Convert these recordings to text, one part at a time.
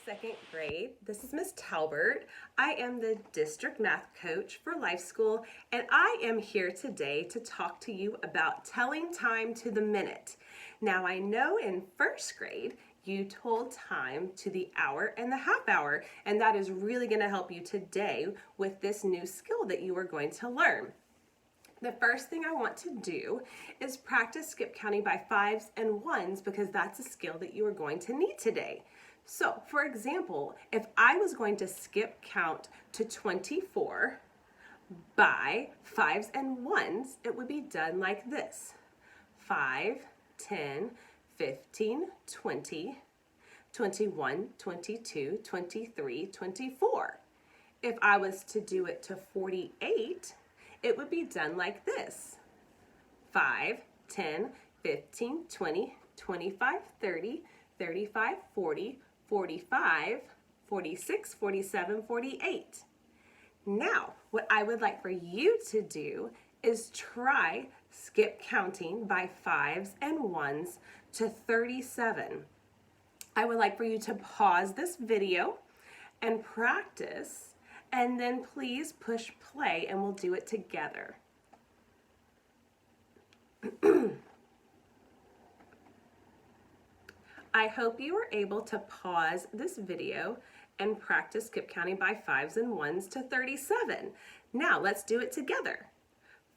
second grade. This is Miss Talbert. I am the district math coach for Life School, and I am here today to talk to you about telling time to the minute. Now, I know in first grade you told time to the hour and the half hour, and that is really going to help you today with this new skill that you are going to learn. The first thing I want to do is practice skip counting by fives and ones because that's a skill that you are going to need today. So, for example, if I was going to skip count to 24 by fives and ones, it would be done like this. 5, 10, 15, 20, 21, 22, 23, 24. If I was to do it to 48, it would be done like this. 5, 10, 15, 20, 25, 30, 35, 40, 45, 46, 47, 48. Now, what I would like for you to do is try skip counting by fives and ones to 37. I would like for you to pause this video and practice, and then please push play and we'll do it together. I hope you were able to pause this video and practice skip counting by fives and ones to 37. Now let's do it together.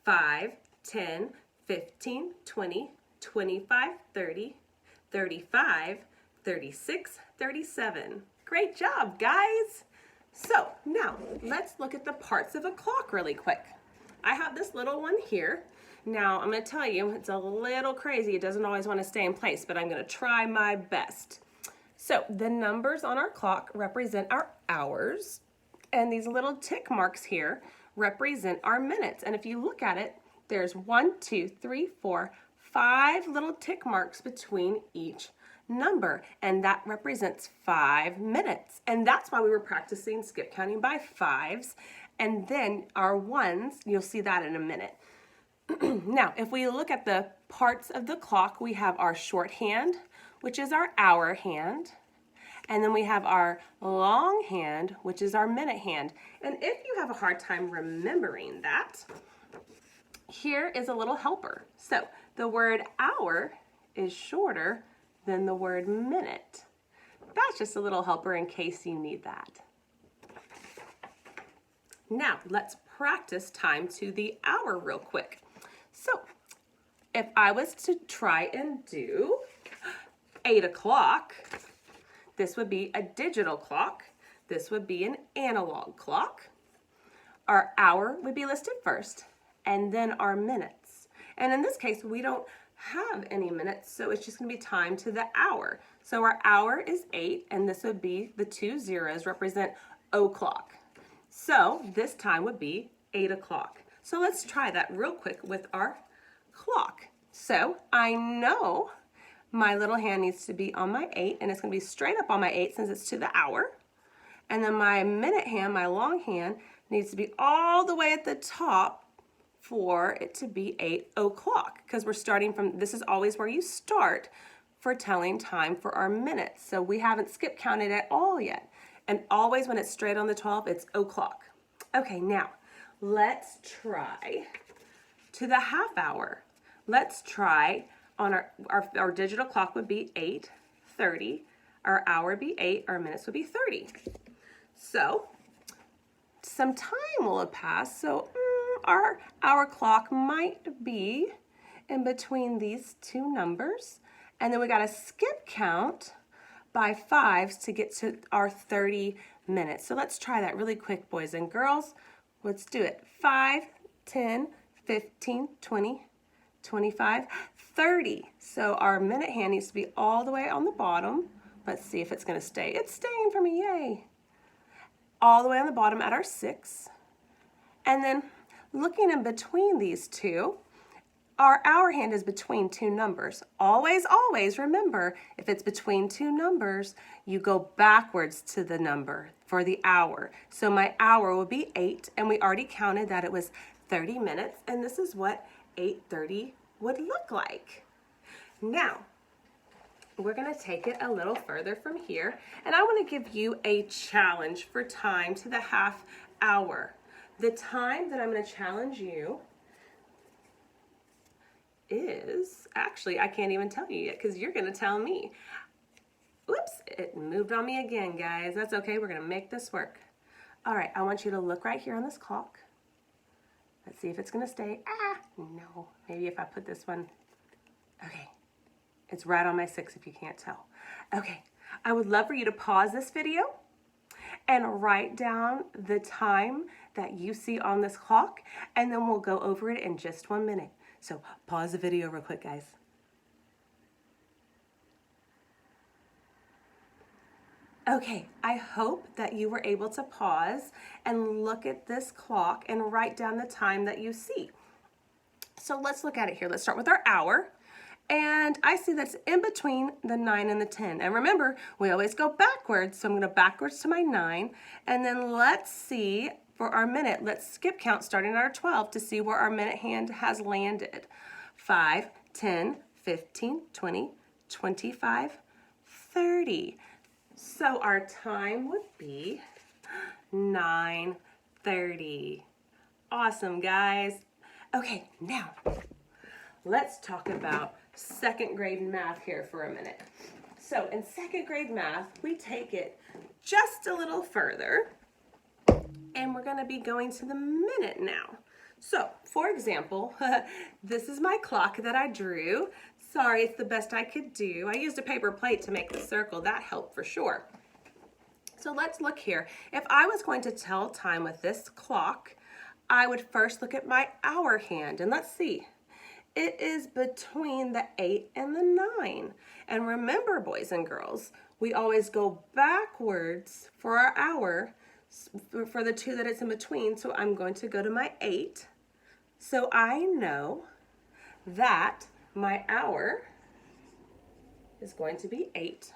5, 10, 15, 20, 25, 30, 35, 36, 37. Great job, guys! So now let's look at the parts of a clock really quick. I have this little one here. Now I'm going to tell you it's a little crazy. It doesn't always want to stay in place, but I'm going to try my best. So the numbers on our clock represent our hours, and these little tick marks here represent our minutes. And if you look at it, there's 1, 2, 3, 4, 5 little tick marks between each number, and that represents 5 minutes. And that's why we were practicing skip counting by fives, and then our ones, you'll see that in a minute. Now, if we look at the parts of the clock, we have our shorthand, which is our hour hand, and then we have our long hand, which is our minute hand. And if you have a hard time remembering that, here is a little helper. So the word hour is shorter than the word minute. That's just a little helper in case you need that. Now, let's practice time to the hour real quick. So, if I was to try and do 8 o'clock, this would be a digital clock. This would be an analog clock. Our hour would be listed first, and then our minutes. And in this case, we don't have any minutes, so it's just going to be time to the hour. So our hour is 8, and this would be the 2 zeros represent o'clock. So this time would be 8 o'clock. So let's try that real quick with our clock. So I know my little hand needs to be on my 8, and it's going to be straight up on my 8 since it's to the hour. And then my minute hand, my long hand, needs to be all the way at the top for it to be 8 o'clock, because we're starting from, this is always where you start for telling time for our minutes. So we haven't skip counted at all yet. And always when it's straight on the 12, it's o'clock. Okay, now let's try to the half hour. Let's try on our digital clock would be 8:30. Our hour would be 8, our minutes would be 30. So some time will have passed. So our hour clock might be in between these two numbers. And then we got to skip count by fives to get to our 30 minutes. So let's try that really quick, boys and girls. Let's do it. 5, 10, 15, 20, 25, 30. So our minute hand needs to be all the way on the bottom. Let's see if it's going to stay. It's staying for me, yay. All the way on the bottom at our 6. And then looking in between these two, our hour hand is between two numbers. Always, always remember, if it's between two numbers, you go backwards to the number for the hour. So my hour will be 8, and we already counted that it was 30 minutes, and this is what 8:30 would look like. Now, we're gonna take it a little further from here, and I wanna give you a challenge for time to the half hour. The time that I'm gonna challenge you is, actually, I can't even tell you yet because you're gonna tell me. Oops, it moved on me again, guys. That's okay, we're gonna make this work. All right, I want you to look right here on this clock. Let's see if it's gonna stay. Ah, no, maybe if I put this one, okay. It's right on my 6 if you can't tell. Okay, I would love for you to pause this video and write down the time that you see on this clock, and then we'll go over it in just 1 minute. So pause the video real quick, guys. Okay, I hope that you were able to pause and look at this clock and write down the time that you see. So let's look at it here. Let's start with our hour. And I see that's in between the 9 and the 10. And remember, we always go backwards. So I'm going to backwards to my 9. And then let's see for our minute. Let's skip count starting at our 12 to see where our minute hand has landed. 5, 10, 15, 20, 25, 30. So our time would be 9:30. Awesome, guys. Okay, now let's talk about 2nd grade math here for a minute. So in 2nd grade math, we take it just a little further, and we're going to be going to the minute now. So, for example, this is my clock that I drew. Sorry, it's the best I could do. I used a paper plate to make the circle. That helped for sure. So let's look here. If I was going to tell time with this clock, I would first look at my hour hand, and let's see. It is between the 8 and the 9. And remember, boys and girls, we always go backwards for our hour for the 2 that it's in between. So I'm going to go to my 8. So I know that my hour is going to be 8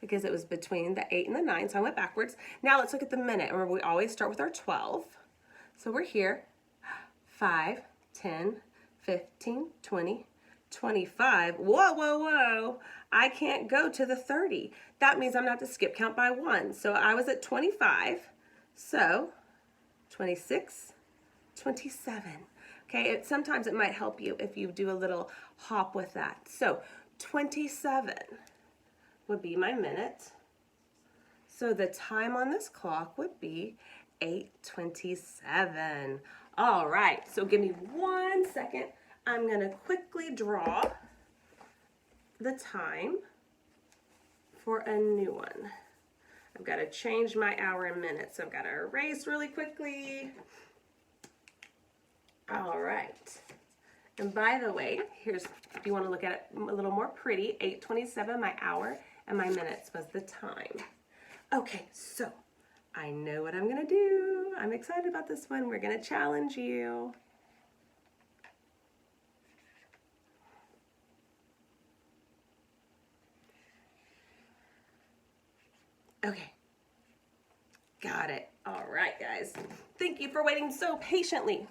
because it was between the 8 and the 9. So I went backwards. Now let's look at the minute. Remember, we always start with our 12. So we're here, 5, 10, 15, 20, 25. Whoa, whoa, whoa. I can't go to the 30. That means I'm going to have to skip count by 1. So I was at 25. So 26, 27. Okay, sometimes it might help you if you do a little hop with that. So 27 would be my minute. So the time on this clock would be 8:27. All right, so give me 1 second. I'm gonna quickly draw the time for a new one. I've got to change my hour and minutes, so I've got to erase really quickly. All right. And by the way, here's, if you want to look at it a little more pretty, 8:27, my hour, and my minutes was the time. Okay, so I know what I'm going to do. I'm excited about this one. We're going to challenge you. Okay. Got it. All right, guys. Thank you for waiting so patiently.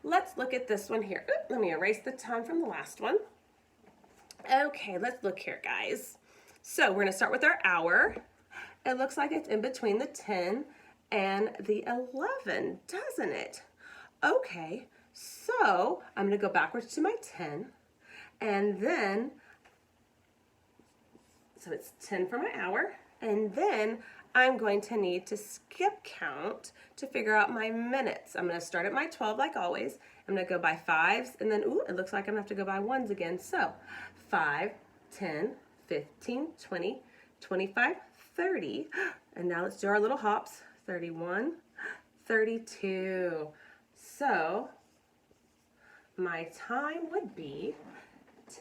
Let's look at this one here. Oops, let me erase the time from the last one. Okay, let's look here, guys. So we're going to start with our hour. It looks like it's in between the 10 and the 11, doesn't it? Okay, so I'm going to go backwards to my 10, and then, so it's 10 for my hour, and then I'm going to need to skip count to figure out my minutes. I'm going to start at my 12 like always. I'm going to go by 5s, and then, ooh, it looks like I'm going to have to go by 1s again. So 5, 10, 15, 20, 25, 30. And now let's do our little hops. 31, 32. So my time would be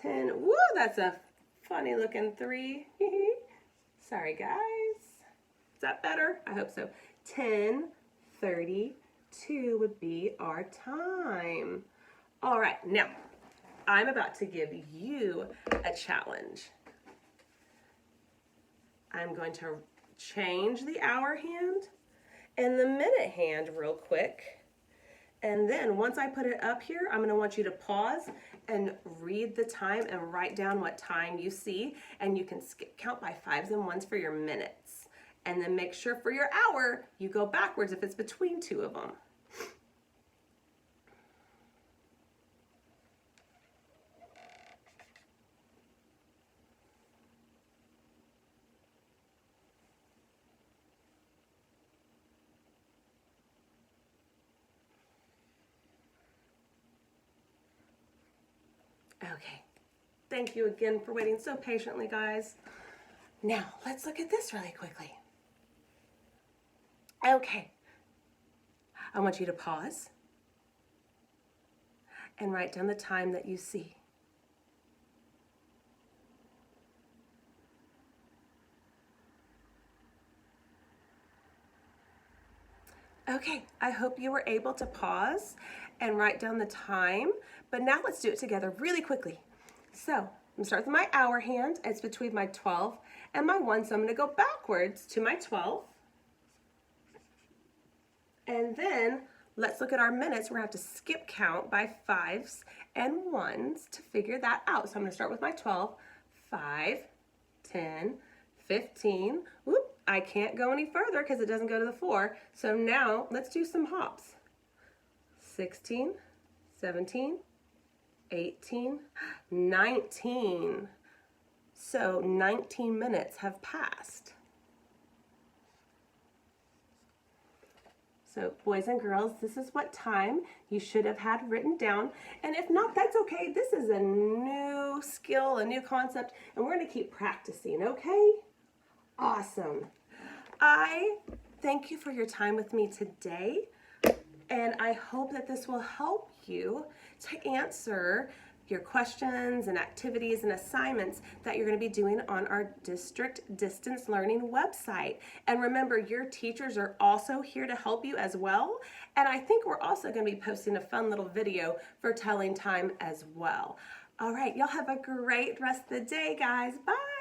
10. Woo, that's a funny looking 3. Sorry, guys. Is that better? I hope so. 10:32 would be our time. All right, now I'm about to give you a challenge. I'm going to change the hour hand and the minute hand real quick, And then once I put it up here, I'm gonna want you to pause and read the time and write down what time you see. And you can skip count by 5s and 1s for your minutes. And then make sure for your hour, you go backwards if it's between two of them. Okay, thank you again for waiting so patiently, guys. Now, let's look at this really quickly. Okay, I want you to pause and write down the time that you see. Okay, I hope you were able to pause and write down the time, but now let's do it together really quickly. So I'm gonna start with my hour hand. It's between my 12 and my 1, so I'm gonna go backwards to my 12. And then let's look at our minutes. We're gonna have to skip count by 5s and 1s to figure that out. So I'm gonna start with my 12, 5, 10, 15. Whoop, I can't go any further because it doesn't go to the 4. So now let's do some hops. 16, 17, 18, 19. So 19 minutes have passed. So boys and girls, this is what time you should have had written down. And if not, that's okay. This is a new skill, a new concept, and we're gonna keep practicing, okay? Awesome. I thank you for your time with me today, and I hope that this will help you to answer your questions and activities and assignments that you're going to be doing on our district distance learning website. And remember, your teachers are also here to help you as well. And I think we're also going to be posting a fun little video for telling time as well. All right, y'all have a great rest of the day, guys. Bye.